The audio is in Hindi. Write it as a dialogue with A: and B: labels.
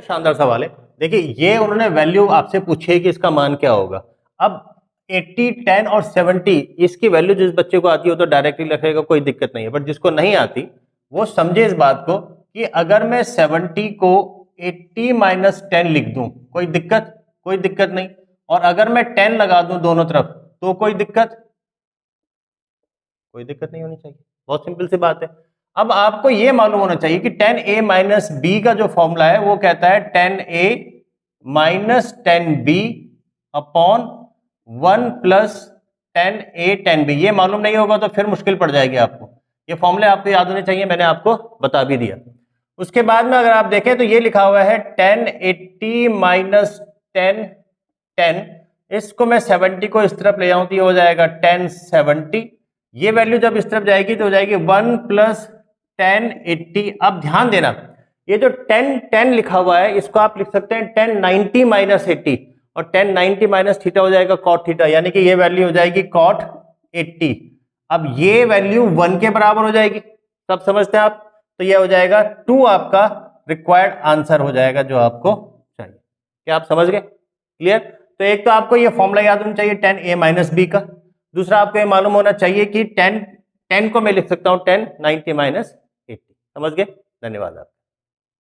A: शानदार सवाल है। देखिए ये उन्होंने वैल्यू आपसे पूछी है कि इसका मान क्या होगा। अब 80, 10 और 70 इसकी वैल्यू जिस बच्चे को आती हो तो डायरेक्टली लिखेगा, कोई दिक्कत नहीं है, बट जिसको नहीं आती वो समझे इस बात को कि अगर मैं 70 को 80 माइनस 10 लिख दूं, कोई दिक्कत नहीं, और अगर मैं 10 लगा दूं दोनों तरफ तो कोई दिक्कत नहीं होनी चाहिए। बहुत सिंपल सी बात है। अब आपको यह मालूम होना चाहिए कि 10a माइनस बी का जो फॉर्मूला है वो कहता है 10a minus 10b upon 1 plus 10a 10b। ये मालूम नहीं होगा तो फिर मुश्किल पड़ जाएगी आपको। ये फॉर्मूले आपको याद होने चाहिए, मैंने आपको बता भी दिया। उसके बाद में अगर आप देखें तो ये लिखा हुआ है 1080 माइनस 10, इसको मैं 70 को इस तरफ ले जाऊं तो ये हो जाएगा 1070। ये वैल्यू जब इस तरफ जाएगी तो हो जाएगी 1 प्लस 1080। अब ध्यान देना, ये जो 10 लिखा हुआ है इसको आप लिख सकते हैं 1090 माइनस 80, और 1090 माइनस थीटा हो जाएगा कॉट थीटा, यानी कि ये वैल्यू हो जाएगी कॉट 80। अब ये वैल्यू 1 के बराबर हो जाएगी, सब समझते हैं आप? तो ये हो जाएगा 2 आपका रिक्वायर्ड आंसर हो जाएगा जो आपको चाहिए। क्या आप समझ गए? क्लियर? तो एक तो आपको ये फॉर्मूला याद होना चाहिए 10a माइनस बी का। दूसरा आपको ये मालूम होना चाहिए कि 10 को मैं लिख सकता हूं 1090 माइनस 80। समझ गए? धन्यवाद आप।